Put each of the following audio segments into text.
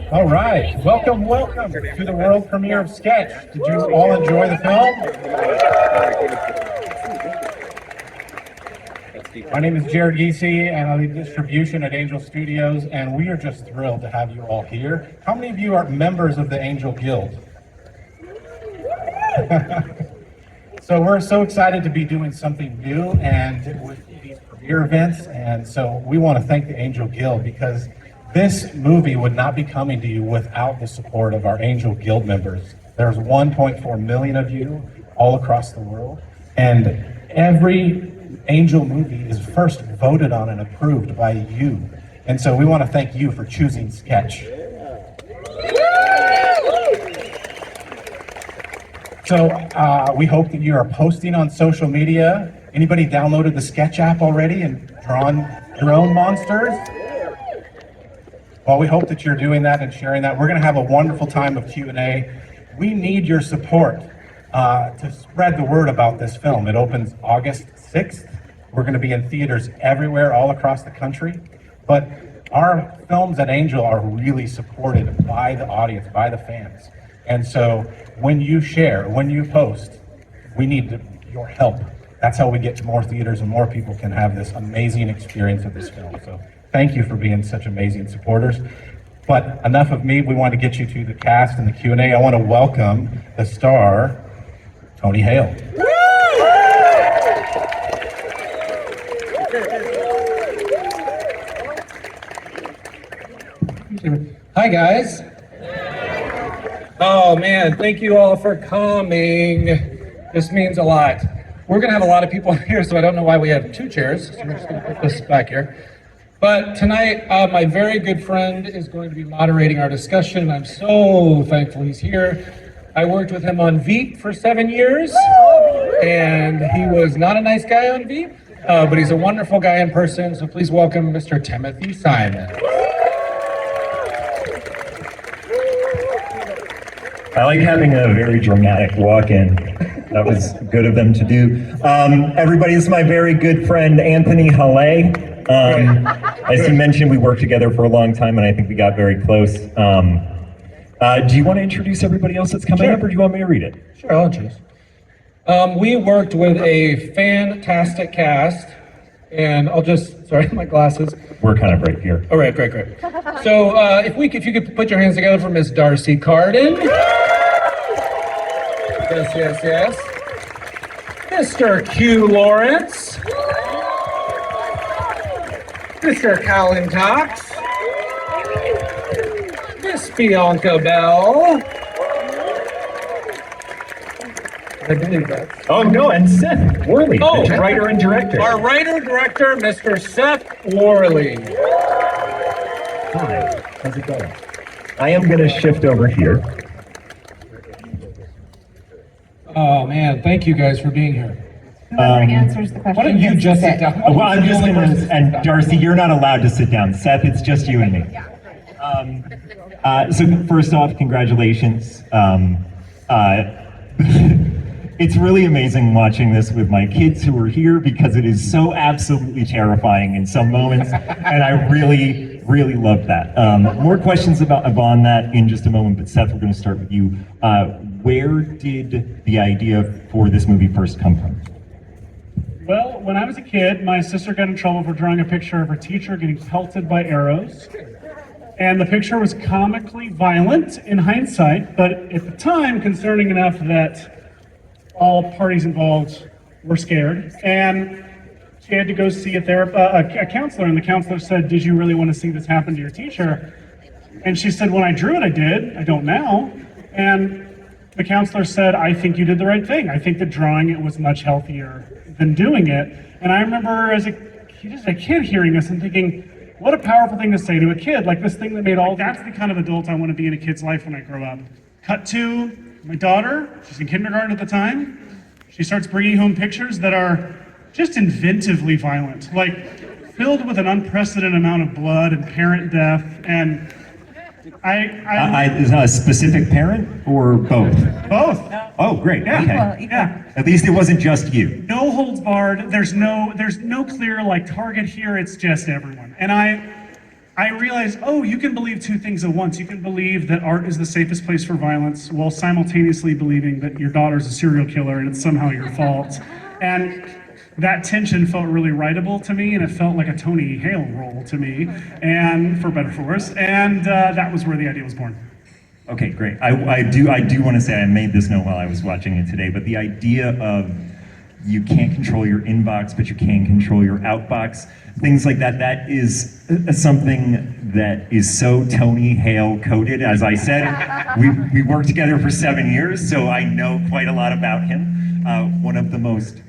All right, welcome to the world premiere of Sketch. Did you all enjoy the film? My name is Jared Geesey, and I lead distribution at Angel Studios, and we are just thrilled to have you all here. How many of you are members of the Angel Guild? So we're so excited to be doing something new and with these premiere events, and so we want to thank the Angel Guild because this movie would not be coming to you without the support of our Angel Guild members. There's 1.4 million of you all across the world, and every Angel movie is first voted on and approved by you. And so we want to thank you for choosing Sketch. So we hope that you are posting on social media. Anybody downloaded the Sketch app already and drawn your own monsters? Well, we hope that you're doing that and sharing that. We're going to have a wonderful time of Q&A. We need your support to spread the word about this film. It opens August 6th. We're going to be in theaters everywhere, all across the country. But our films at Angel are really supported by the audience, by the fans. And so when you share, when you post, we need your help. That's how we get to more theaters and more people can have this amazing experience of this film. So thank you for being such amazing supporters. But enough of me, we want to get you to the cast and the Q&A. I want to welcome the star, Tony Hale. Hi guys. Oh man, thank you all for coming. This means a lot. We're gonna have a lot of people here, so I don't know why we have two chairs. So we're just gonna put this back here. But tonight, my very good friend is going to be moderating our discussion. I'm so thankful he's here. I worked with him on Veep for 7 years, and he was not a nice guy on Veep, but he's a wonderful guy in person, so please welcome Mr. Timothy Simon. I like having a very dramatic walk-in. That was good of them to do. Everybody, this is my very good friend, Anthony Hale. As he mentioned, we worked together for a long time, and I think we got very close. Do you want to introduce everybody else that's coming up, or do you want me to read it? Sure, I'll introduce. We worked with a fantastic cast, and I'll just, sorry, my glasses. We're kind of right here. All right, great. So if you could put your hands together for Miss D'Arcy Carden. Yes. Mr. Kue Lawrence. Mr. Kalon Cox. Miss Bianca Belle. I believe that. Oh, no, and Seth Worley, the writer and director. Our writer-director, Mr. Seth Worley. Hi, how's it going? I am going to shift over here. Oh, man, thank you guys for being here. Whoever answers the question. Why don't you just sit down? Well, I'm just going to, and D'Arcy, you're not allowed to sit down. Seth, it's just you and me. So first off, congratulations. It's really amazing watching this with my kids who are here because it is so absolutely terrifying in some moments, and I really love that. More questions on that in just a moment, but Seth, we're going to start with you. Where did the idea for this movie first come from? Well, when I was a kid, my sister got in trouble for drawing a picture of her teacher getting pelted by arrows. And the picture was comically violent in hindsight, but at the time concerning enough that all parties involved were scared. And she had to go see a counselor, and the counselor said, "Did you really want to see this happen to your teacher?" And she said, "When I drew it, I did. I don't now." And the counselor said, "I think you did the right thing. I think that drawing it was much healthier than doing it." And I remember as a kid hearing this and thinking, what a powerful thing to say to a kid, like this thing that made all, that's the kind of adult I want to be in a kid's life when I grow up. Cut to my daughter, she's in kindergarten at the time. She starts bringing home pictures that are just inventively violent, like filled with an unprecedented amount of blood and parent death. And Is that a specific parent or both? Both. Oh, great. Yeah. Okay. Yeah. At least it wasn't just you. No holds barred. There's no clear like target here. It's just everyone. And I I realized, oh, you can believe two things at once. You can believe that art is the safest place for violence while simultaneously believing that your daughter's a serial killer and it's somehow your fault. And that tension felt really writable to me, and it felt like a Tony Hale role to me, and for better or for worse. And that was where the idea was born. Okay, great. I do want to say I made this note while I was watching it today, but the idea of you can't control your inbox, but you can control your outbox, things like that, that is something that is so Tony Hale coded. As I said, we worked together for 7 years, so I know quite a lot about him. One of the most,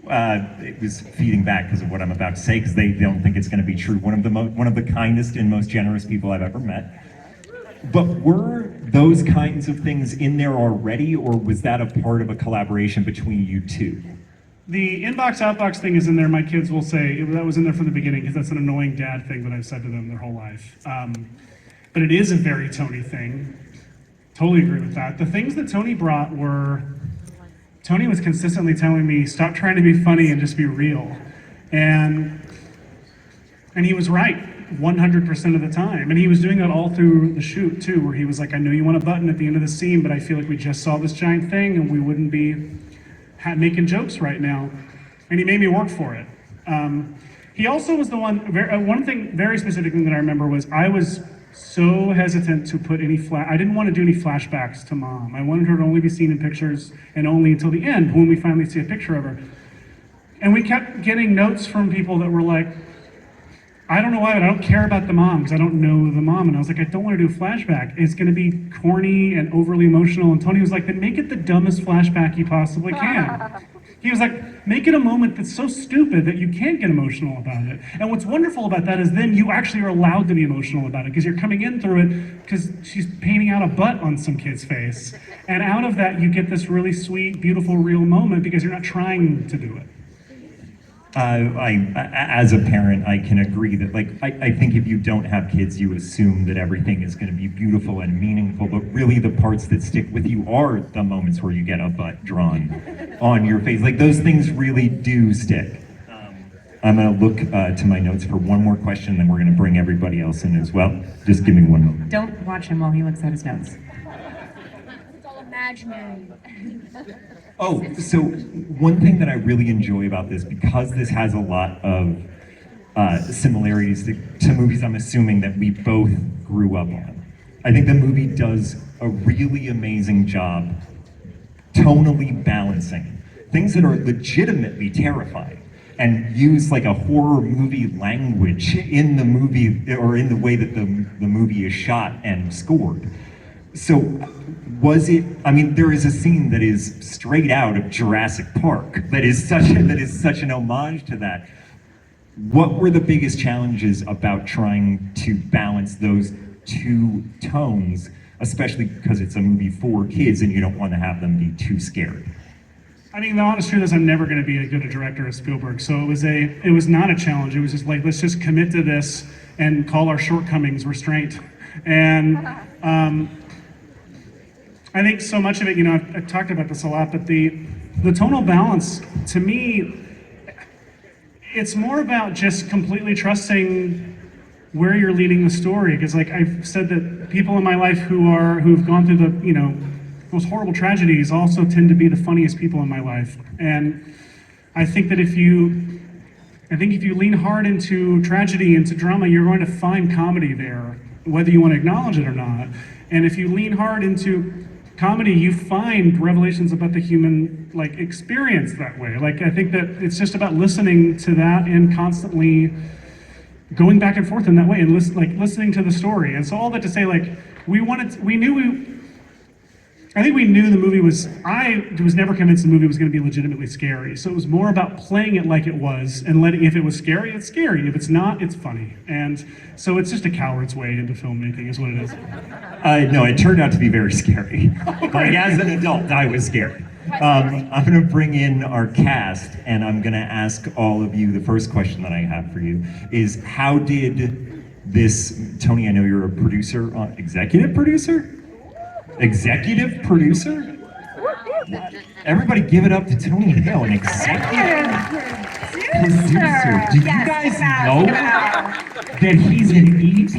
it was feeding back because of what I'm about to say, because they don't think it's going to be true. One of the kindest and most generous people I've ever met. But were those kinds of things in there already, or was that a part of a collaboration between you two? The inbox outbox thing is in there. My kids will say that was in there from the beginning because that's an annoying dad thing that I've said to them their whole life. But it is a very Tony thing. Totally agree with that. The things that Tony brought were, Tony was consistently telling me, stop trying to be funny and just be real. And he was right 100% of the time. And he was doing that all through the shoot too, where he was like, I know you want a button at the end of the scene, but I feel like we just saw this giant thing and we wouldn't be making jokes right now. And he made me work for it. He also was the one thing, very specific thing that I remember was I was so hesitant to put any I didn't want to do any flashbacks to Mom. I wanted her to only be seen in pictures and only until the end when we finally see a picture of her. And we kept getting notes from people that were like, I don't know why, but I don't care about the mom because I don't know the mom. And I was like, I don't want to do a flashback. It's going to be corny and overly emotional. And Tony was like, then make it the dumbest flashback you possibly can. He was like, make it a moment that's so stupid that you can't get emotional about it. And what's wonderful about that is then you actually are allowed to be emotional about it because you're coming in through it because she's painting out a butt on some kid's face. And out of that, you get this really sweet, beautiful, real moment because you're not trying to do it. As a parent, I can agree that, like, I think if you don't have kids, you assume that everything is going to be beautiful and meaningful, but really the parts that stick with you are the moments where you get a butt drawn on your face. Like, those things really do stick. I'm going to look to my notes for one more question, then we're going to bring everybody else in as well. Just give me one moment. Don't watch him while he looks at his notes. It's all imaginary. Oh, so one thing that I really enjoy about this, because this has a lot of similarities to movies I'm assuming that we both grew up on, I think the movie does a really amazing job tonally balancing things that are legitimately terrifying and use like a horror movie language in the movie or in the way that the movie is shot and scored. So was it, I mean, there is a scene that is straight out of Jurassic Park that is such an homage to that. What were the biggest challenges about trying to balance those two tones, especially because it's a movie for kids and you don't want to have them be too scared? I mean, the honest truth is I'm never going to be as good a director as Spielberg, so it was not a challenge. It was just like, let's just commit to this and call our shortcomings restraint. And I think so much of it, you know, I've talked about this a lot, but the tonal balance, to me, it's more about just completely trusting where you're leading the story. Because, like I've said, that people in my life who've gone through the, you know, most horrible tragedies also tend to be the funniest people in my life. And I think that if you lean hard into tragedy, into drama, you're going to find comedy there, whether you want to acknowledge it or not. And if you lean hard into comedy, you find revelations about the human experience that way. Like, I think that it's just about listening to that and constantly going back and forth in that way and listening to the story. And so all that to say, I think we knew the movie was, I was never convinced the movie was going to be legitimately scary. So it was more about playing it like it was and letting, if it was scary, it's scary. If it's not, it's funny. And so it's just a coward's way into filmmaking is what it is. No, it turned out to be very scary. Like, as an adult, I was scared. I'm going to bring in our cast, and I'm going to ask all of you, the first question that I have for you is, how did this, Tony, I know you're a producer, executive producer? Executive producer? Everybody give it up to Tony Hale, an executive. Producer. Do you Yes, guys yes, know yes. that he's an ET?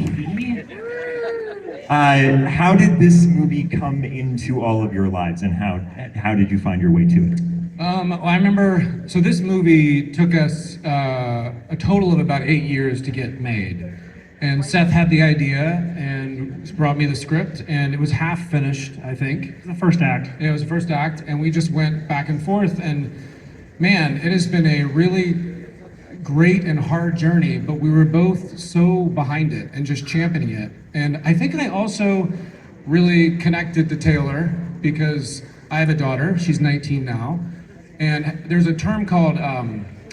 How did this movie come into all of your lives, and how did you find your way to it? Well, I remember, so this movie took us a total of about 8 years to get made. And Seth had the idea and brought me the script, and it was half finished, I think. The first act. Yeah, it was the first act, and we just went back and forth, and man, it has been a really great and hard journey, but we were both so behind it and just championing it. And I think I also really connected to Taylor because I have a daughter, she's 19 now, and there's a term called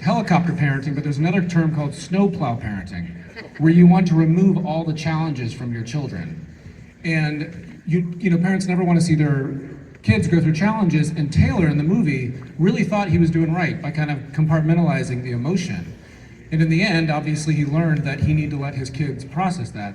helicopter parenting, but there's another term called snowplow parenting, where you want to remove all the challenges from your children. And you know, parents never want to see their kids go through challenges, and Taylor in the movie really thought he was doing right by kind of compartmentalizing the emotion. And in the end, obviously, he learned that he needed to let his kids process that.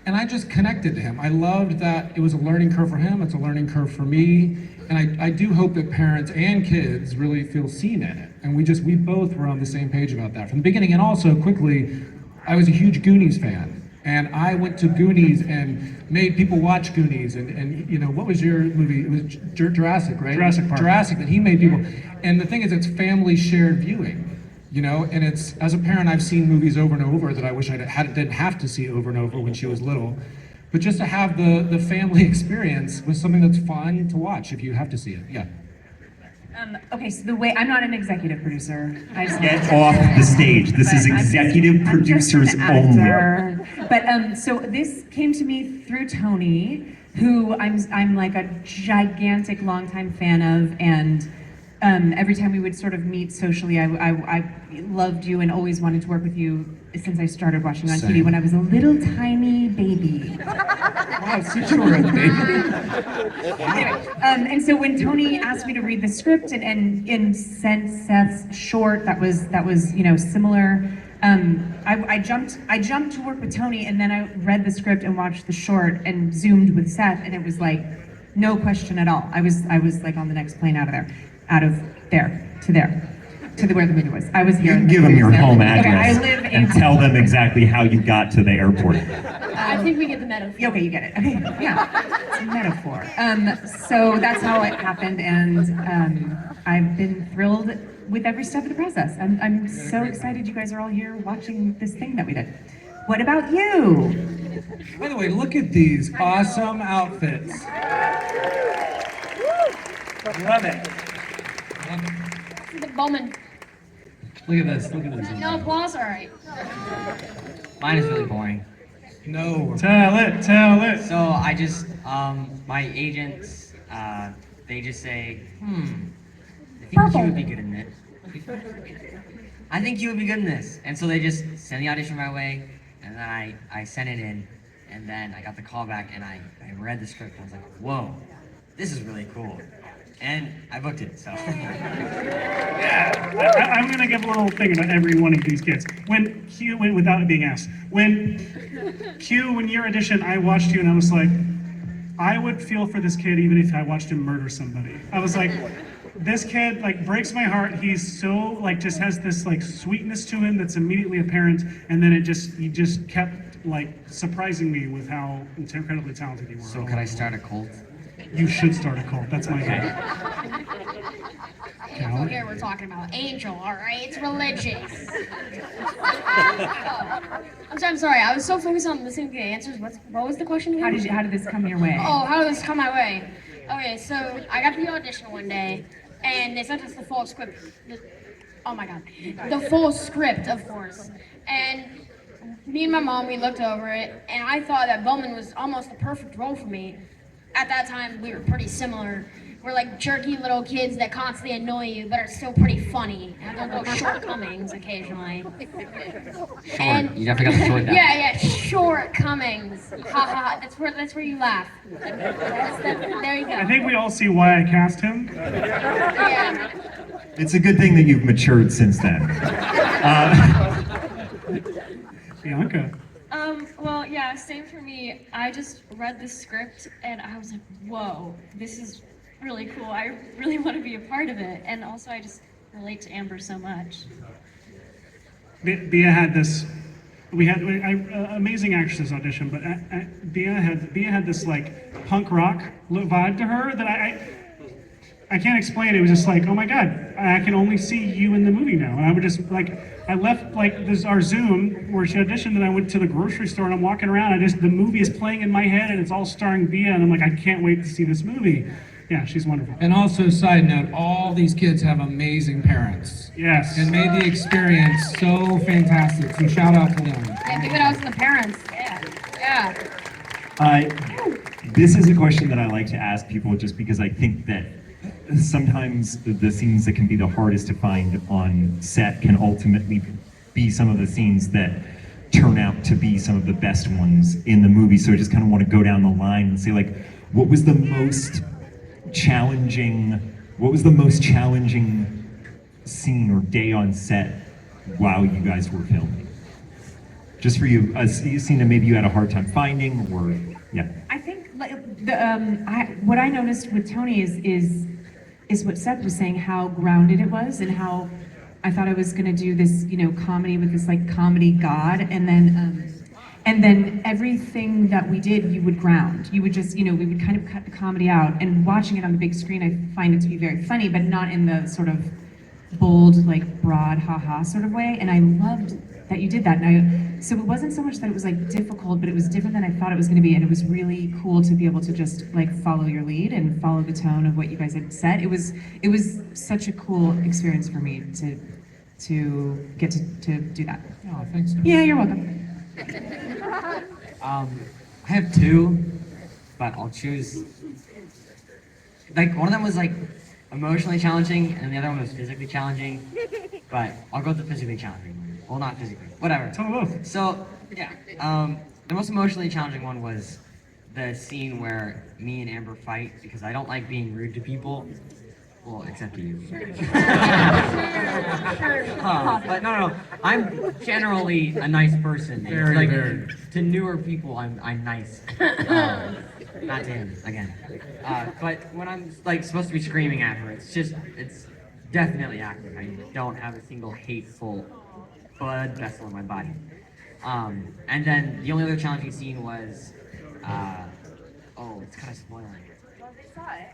And I just connected to him. I loved that it was a learning curve for him, it's a learning curve for me. And I do hope that parents and kids really feel seen in it. And we both were on the same page about that from the beginning. And also, quickly, I was a huge Goonies fan. And I went to Goonies and made people watch Goonies. And you know, what was your movie? It was Jurassic, right? Jurassic Park. Jurassic, that he made people. And the thing is, it's family shared viewing. You know, and it's, as a parent, I've seen movies over and over that I wish I didn't have to see over and over when she was little. But just to have the family experience was something that's fun to watch if you have to see it. Yeah. Okay, so the way, I'm not an executive producer. I just Get off the stage. This is executive producers only. But so this came to me through Tony, who I'm like a gigantic longtime fan of, and every time we would sort of meet socially, I loved you and always wanted to work with you since I started watching on TV when I was a little tiny baby. Wow, since you were a baby. Anyway, and so when Tony asked me to read the script and sent Seth's short that was you know similar, I jumped to work with Tony, and then I read the script and watched the short and zoomed with Seth, and it was like no question at all. I was like on the next plane out of there to where the movie was. I was here. You can give them your home Okay, I address live and in. tell them exactly how you got to the airport. I think we get the metaphor. Okay, you get it. Okay, yeah, it's a metaphor. So that's how it happened, and I've been thrilled with every step of the process. I'm so excited you guys are all here watching this thing that we did. What about you? By the way, look at these awesome outfits. Love it. The Bowman. Look at this. Look at this. No applause? All right. Mine is really boring. No. Tell it. So I just, my agents, they just say, I think you would be good in this. I think you would be good in this. And so they just send the audition my way, and then I sent it in, and then I got the call back, and I read the script, and I was like, whoa, this is really cool. And I booked it, so. I'm gonna give a little thing about every one of these kids. When Q, without it being asked, when your audition, I watched you and I was like, I would feel for this kid even if I watched him murder somebody. I was like, this kid like breaks my heart. He's so like just has this like sweetness to him that's immediately apparent, and then he just kept like surprising me with how incredibly talented you were. So could I start a cult? You should start a cult. That's my idea. Angel here we're talking about. Angel, all right? It's religious. I'm sorry. I was so focused on listening to the answers. What was the question again? How did this come your way? Oh, how did this come my way? Okay, so I got the audition one day, and they sent us the full script. Oh my God, the full script, of course. And me and my mom, we looked over it, and I thought that Bowman was almost the perfect role for me. At that time, we were pretty similar. We're like jerky little kids that constantly annoy you, but are still pretty funny. Have their little shortcomings occasionally. And you definitely got the short down. yeah, shortcomings. Ha ha. That's where you laugh. There you go. I think we all see why I cast him. Yeah. It's a good thing that you've matured since then. Bianca. Well, yeah, same for me. I just read the script and I was like, whoa, this is really cool. I really want to be a part of it. And also I just relate to Amber so much. Bia had this. We had amazing actresses audition, but Bia had this like punk rock vibe to her that I can't explain. It was just like, oh my god, I can only see you in the movie now. And I would just like, I left like this our Zoom where she auditioned, and I went to the grocery store and I'm walking around. The movie is playing in my head and it's all starring Bia, and I'm like, I can't wait to see this movie. Yeah, she's wonderful. And also, side note, all these kids have amazing parents. Yes. And made the experience so fantastic. So shout out to them. And give it out to the parents. Yeah. This is a question that I like to ask people just because I think that sometimes the scenes that can be the hardest to find on set can ultimately be some of the scenes that turn out to be some of the best ones in the movie. So I just kind of want to go down the line and say, like, what was the most challenging scene or day on set while you guys were filming? Just for you, a scene that maybe you had a hard time finding, or yeah. I think like, what I noticed with Tony is what Seth was saying, how grounded it was, and how I thought I was gonna do this, comedy with this like comedy god, and then everything that we did, you would ground. You would just, we would kind of cut the comedy out, and watching it on the big screen, I find it to be very funny, but not in the sort of bold, like broad, haha sort of way. And I loved that you did that. So it wasn't so much that it was like difficult, but it was different than I thought it was going to be, and it was really cool to be able to just like follow your lead and follow the tone of what you guys had said. It was such a cool experience for me to get to do that. Oh, thanks. Yeah, you're welcome. I have two, but I'll choose. Like, one of them was like emotionally challenging, and the other one was physically challenging. But I'll go with the physically challenging one. Well, not physically, whatever. Tell them both. So, yeah, the most emotionally challenging one was the scene where me and Amber fight because I don't like being rude to people. Well, except to you. But no, I'm generally a nice person. Very. To newer people, I'm nice. Not to him, again. But when I'm like supposed to be screaming at her, it's definitely acting. I don't have a single hateful blood vessel in my body. And then the only other challenging scene was, it's kind of spoiling.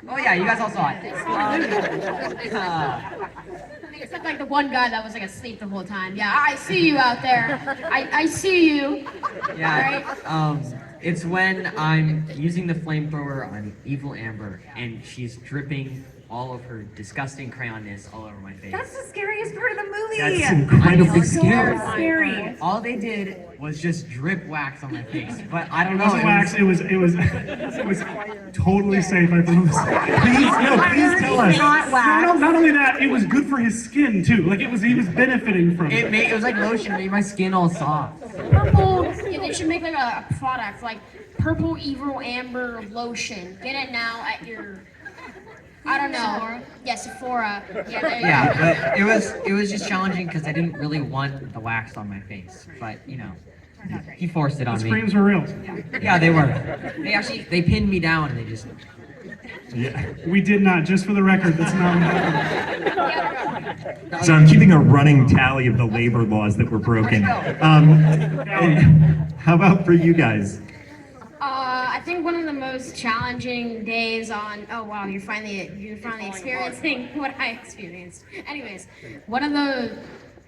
Oh yeah, you guys all saw it. Except like the one guy that was like asleep the whole time. Yeah, I see you out there. I see you. Yeah. Right? It's when I'm using the flamethrower on Evil Amber, and she's dripping all of her disgusting crayonness all over my face. That's the scariest part of the movie. That's incredibly so scary. scary. All they did was just drip wax on my face, but I don't It know. wasn't wax. It was totally safe. I promise. Please tell us. Not wax. Not only that, it was good for his skin too. Like he was benefiting from it. It was like lotion, made my skin all soft. Purple. Yeah, they should make like a product like Purple Evil Amber Lotion. Get it now at your. I don't know. Sephora? Yeah, Sephora. Yeah, there you Yeah, but it was just challenging because I didn't really want the wax on my face, but he forced it on The me. screams were real. Yeah, they were. They pinned me down and they just. Yeah. We did not, just for the record. That's not what happened. So I'm keeping a running tally of the labor laws that were broken. How about for you guys? I think one of the most challenging days on. Oh wow, you're finally experiencing what I experienced. Anyways, one of the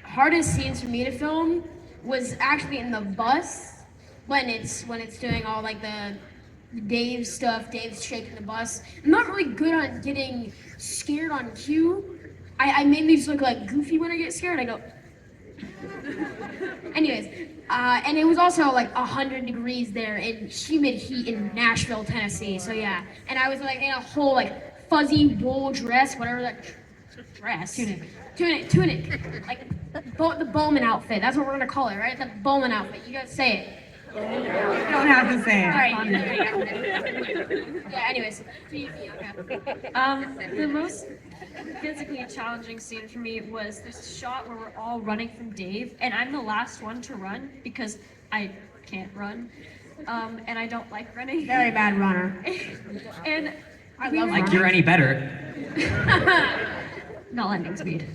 hardest scenes for me to film was actually in the bus when it's doing all like the Dave stuff. Dave's shaking the bus. I'm not really good on getting scared on cue. I mainly just look like goofy when I get scared. I go. Anyways, and it was also like 100 degrees there in humid heat in Nashville, Tennessee. So yeah, and I was like in a whole like fuzzy wool dress, whatever that dress. Tunic, like the Bowman outfit. That's what we're gonna call it, right? The Bowman outfit. You guys say it. You don't have to say it. All right. Yeah. Anyways, The most physically challenging scene for me was this shot where we're all running from Dave, and I'm the last one to run because I can't run, and I don't like running. Very bad runner. And I love Like you're any better. not landing speed.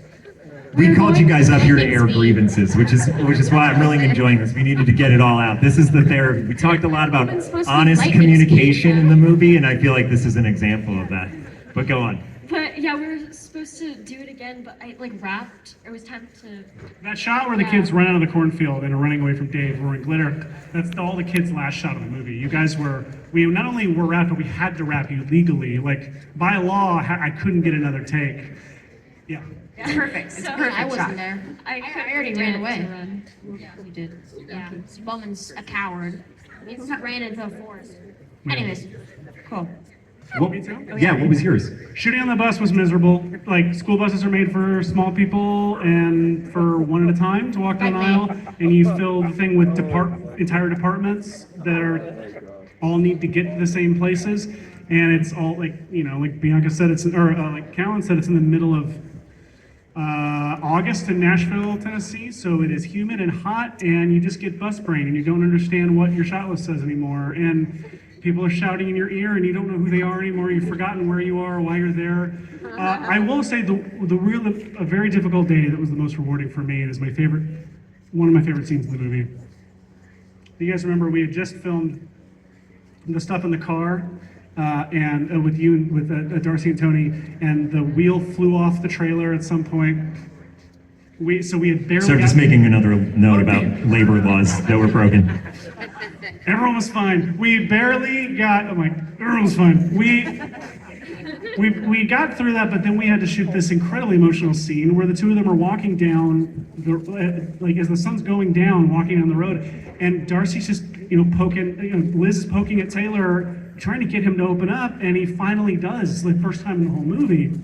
We called you guys up here to air Against me. grievances, which is why I'm really enjoying this. We needed to get it all out. This is the therapy. We talked a lot about It's supposed to be honest light communication and in the movie, and I feel like this is an example of that. But go on. But yeah, we were supposed to do it again, but I like rapped. It was time to. That shot where the kids run out of the cornfield and are running away from Dave wearing glitter, that's all the kids' last shot of the movie. You guys we not only were wrapped, but we had to wrap you legally. Like, by law, I couldn't get another take. Yeah. It's perfect. It's a So, perfect I wasn't shot. there. I already ran away. Yeah, we did. Yeah, Bowman's a coward. He just ran into a forest. Anyways, Cool. What, yeah, what was yours? Shooting on the bus was miserable. Like, school buses are made for small people and for one at a time to walk down the aisle, and you fill the thing with entire departments that are all need to get to the same places, and it's all like, like Bianca said, like Kalon said, it's in the middle of August in Nashville, Tennessee, so it is humid and hot, and you just get bus brain, and you don't understand what your shot list says anymore, and people are shouting in your ear, and you don't know who they are anymore. You've forgotten where you are, why you're there. I will say a very difficult day that was the most rewarding for me, and is one of my favorite scenes in the movie. You guys remember we had just filmed the stuff in the car, and with D'Arcy and Tony, and the wheel flew off the trailer at some point. We had barely. So just making another note about labor laws that were broken. Everyone was fine. We barely got. I'm like, everyone was fine. We got through that, but then we had to shoot this incredibly emotional scene where the two of them are walking down, like as the sun's going down, walking down the road, and D'Arcy's just poking. Liz is poking at Taylor, trying to get him to open up, and he finally does. It's the first time in the whole movie.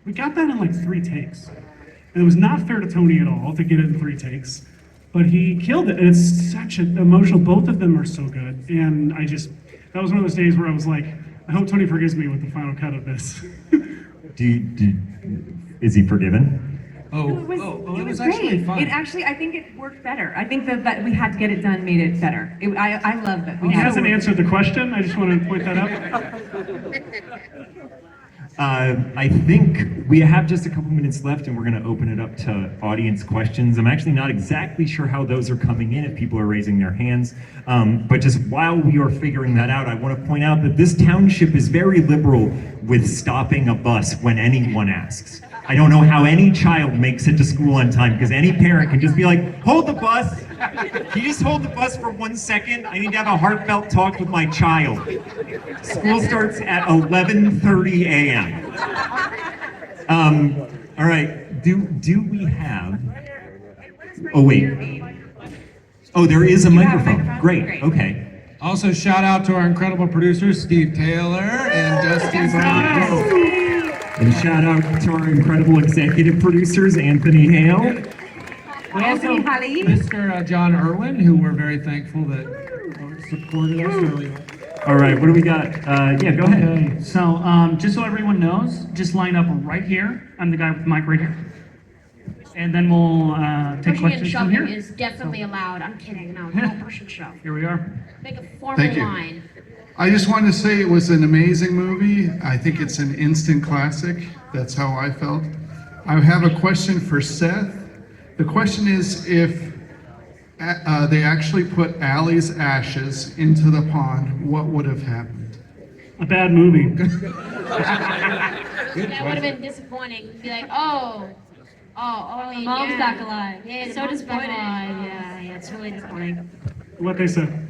We got that in like 3 takes, and it was not fair to Tony at all to get it in 3 takes. But he killed it, and it's such an emotional. Both of them are so good, and that was one of those days where I was like, I hope Tony forgives me with the final cut of this. Is he forgiven? It was great. I think it worked better. I think that we had to get it done made it better. I love that. He hasn't answered the question. I just want to point that out. I think we have just a couple minutes left, and we're going to open it up to audience questions. I'm actually not exactly sure how those are coming in, if people are raising their hands. But just while we are figuring that out, I want to point out that this township is very liberal with stopping a bus when anyone asks. I don't know how any child makes it to school on time, because any parent can just be like, hold the bus. Can you just hold the bus for 1 second? I need to have a heartfelt talk with my child. School starts at 11:30 a.m. All right, do we have, oh wait. Oh, there is a microphone. Great, okay. Also, shout out to our incredible producers, Steve Taylor and Dusty Brown. And shout out to our incredible executive producers, Anthony Hale. Anthony Hale. Mr. John Irwin, who we're very thankful that supported us earlier. All right, what do we got? Yeah, go ahead. Okay, so just so everyone knows, just line up right here. I'm the guy with the mic right here. And then we'll take pushing and questions from shoving here. is definitely allowed. I'm kidding. No, don't push and shove. Here we are. Make a formal Thank you. line. I just wanted to say it was an amazing movie. I think it's an instant classic. That's how I felt. I have a question for Seth. The question is, if they actually put Allie's ashes into the pond, what would have happened? A bad movie. That would have been disappointing. Be like, oh, Mom's back alive. Yeah, So mom's back disappointed. alive. Yeah, it's really disappointing. What they said.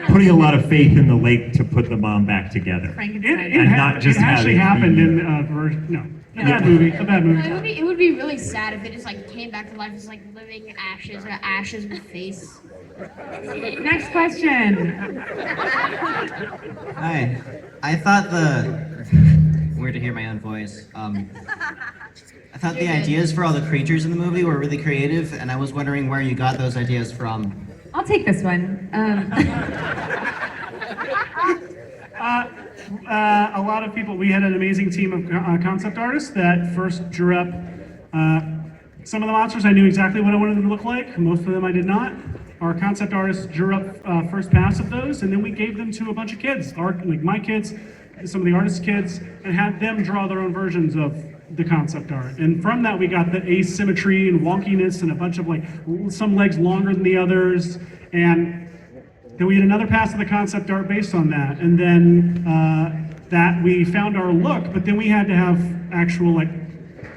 Putting a lot of faith in the lake to put the mom back together. And not just it actually having happened the- in a bad movie. A bad movie. It would be really sad if it just like came back to life as like living ashes, or ashes with face. Next question. Hi. I thought weird to hear my own voice. I thought the ideas for all the creatures in the movie were really creative, and I was wondering where you got those ideas from. I'll take this one. A lot of people, we had an amazing team of concept artists that first drew up some of the monsters. I knew exactly what I wanted them to look like. Most of them I did not. Our concept artists drew up first pass of those, and then we gave them to a bunch of kids, like my kids, some of the artists' kids, and had them draw their own versions of the concept art. And from that, we got the asymmetry and wonkiness and a bunch of like some legs longer than the others. And then we did another pass of the concept art based on that. And then that we found our look, but then we had to have actual like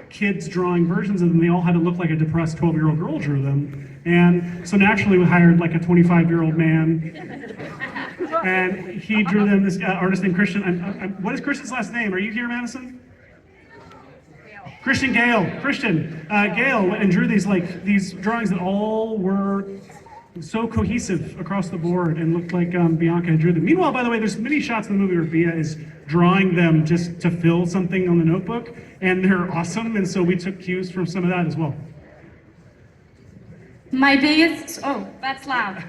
kids drawing versions of them. They all had to look like a depressed 12-year-old girl drew them. And so naturally we hired like a 25-year-old man, and he drew them, this artist named Christian. What is Christian's last name? Are you here, Madison? Christian Gale. Gale, and drew these drawings that all were so cohesive across the board and looked like Bianca drew them. Meanwhile, by the way, there's many shots in the movie where Bia is drawing them just to fill something on the notebook, and they're awesome, and so we took cues from some of that as well. That's loud.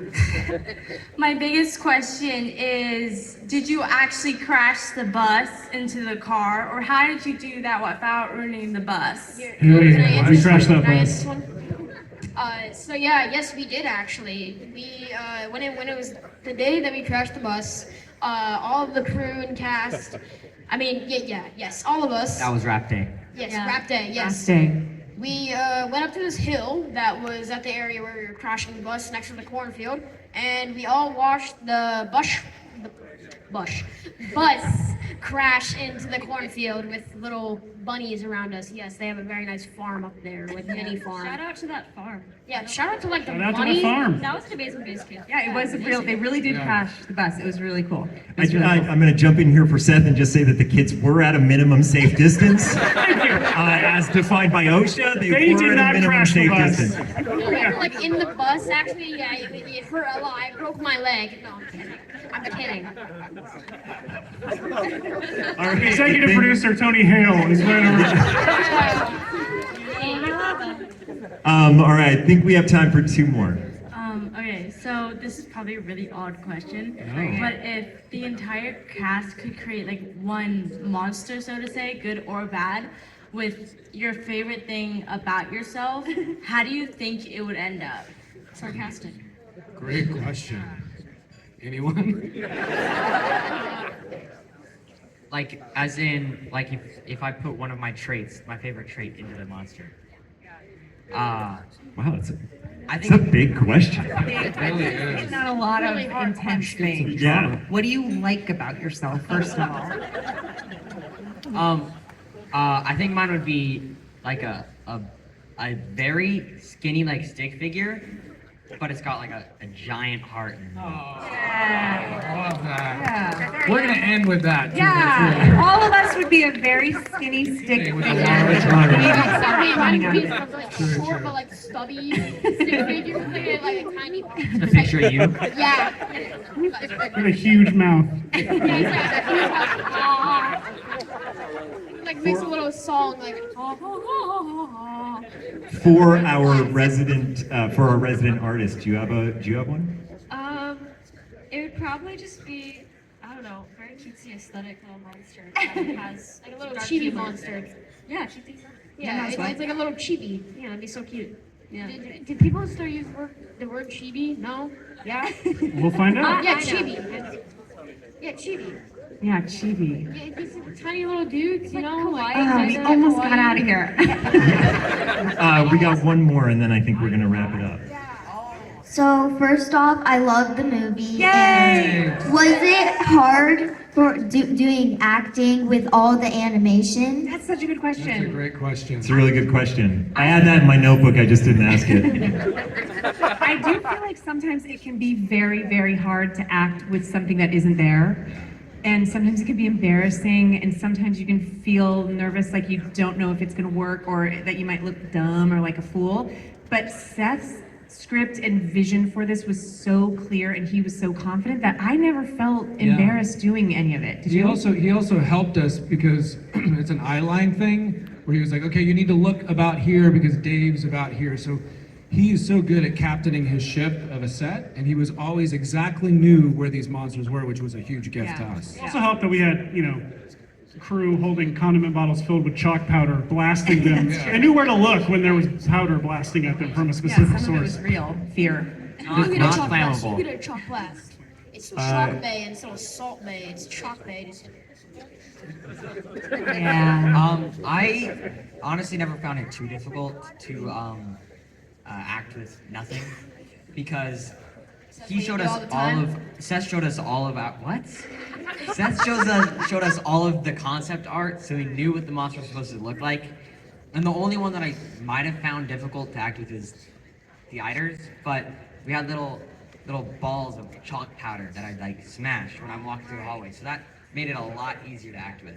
My biggest question is, did you actually crash the bus into the car, or how did you do that without ruining the bus? We crashed that bus. So yeah, yes, we did actually. We when it was the day that we crashed the bus, all of the crew and cast, yes, all of us. That was rap day. Yes, rap day. Yes. Last day. We went up to this hill that was at the area where we were crashing the bus next to the cornfield, and we all watched the bus crash into the cornfield with little bunnies around us. Yes, they have a very nice farm up there, like mini farm. Shout out to that farm. Yeah, shout out to like the Shout out to the bunnies. farm. That was an amazing base camp. Yeah, it was real. They really did crash the bus. It was really cool. I'm going to jump in here for Seth and just say that the kids were at a minimum safe distance. As defined by OSHA, they were did at a not minimum crash the safe bus. distance. We were like in the bus, actually. Yeah, it hurt a lot. I broke my leg. No, I'm kidding. All right, Executive producer Tony Hale is right over. All right, I think we have time for two more. Okay, so this is probably a really odd question, but if the entire cast could create like one monster, so to say, good or bad, with your favorite thing about yourself, how do you think it would end up? Sarcastic. Great question. Anyone? Like, as in, like, if I put one of my traits, my favorite trait, into the monster. Wow, it's I a think big question. It's not a lot of intense things. Yeah. What do you like about yourself, first of all? I think mine would be like a very skinny, like, stick figure, but it's got like a giant heart. I love that. Yeah. We're gonna end with that. Too. Yeah. All of us would be a very skinny stick With a figure. large heart. Sorry, mine would be like short but like stubby stick figure with like a tiny. It's a picture of you. Yeah. With a huge mouth. Like makes a little song like. For our resident artist, do you have one? It would probably just be, I don't know, very cutesy aesthetic little monster that has Like a little dark chibi humor. monster. Yeah, chibi. Yeah, it's like a little chibi. Yeah, that'd be so cute. Yeah. Did people start using the word chibi? No? Yeah? We'll find out. Yeah, I know. chibi. Yeah, chibi. Yeah, chibi. Yeah, these tiny little dudes, you know? Like, Oh, we almost got out of here. We got one more, and then I think we're going to wrap it up. So first off, I love the movie. Yay! And was it hard for doing acting with all the animation? That's such a good That's a question. great question. It's a really good question. I had that in my notebook, I just didn't ask it. I do feel like sometimes it can be very, very hard to act with something that isn't there. And sometimes it can be embarrassing, and sometimes you can feel nervous, like you don't know if it's gonna work, or that you might look dumb or like a fool. But Seth's script and vision for this was so clear, and he was so confident that I never felt embarrassed doing any of it. Did He you? also helped us because it's an eye line thing where he was like, okay, you need to look about here because Dave's about here. So he is so good at captaining his ship of a set, and he was always exactly knew where these monsters were, which was a huge gift to us. It also helped that we had, crew holding condiment bottles filled with chalk powder, blasting them. They knew where to look when there was powder blasting at them from a Yeah, specific some of it was source. real fear. Not flammable. You get a chalk blast. It's chalk bay instead of salt bay. It's chalk bay. Yeah. I honestly never found it too difficult to act with nothing because he showed us all of Seth showed us all about what? Seth showed us all of the concept art, so we knew what the monster was supposed to look like. And the only one that I might have found difficult to act with is the eiders, but we had little balls of chalk powder that I'd like smash when I'm walking through the hallway, so that made it a lot easier to act with.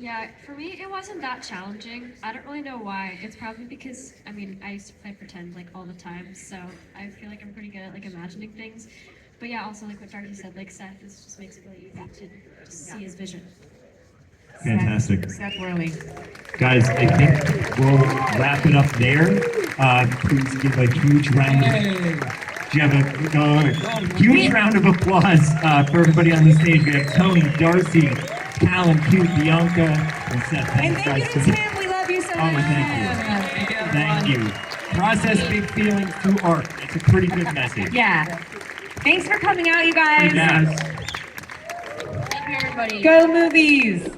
Yeah, for me, it wasn't that challenging. I don't really know why. It's probably because, I mean, I used to play pretend like all the time, so I feel like I'm pretty good at like imagining things. But yeah, also like what D'Arcy said, like Seth, this just makes it really easy to just see his vision. Fantastic. Seth Worley. Guys, I think we'll wrap it up there. Please give a huge round of applause for everybody on the stage. We have Tony, D'Arcy, Kalon, Kue, Bianca, and Seth. And Thanks, thank guys. you to Tim. We love you so much. Thank you. Thank you. Process big feelings through art. It's a pretty good message. Yeah. Thanks for coming out, you guys. Yes. Thank you, everybody. Go movies.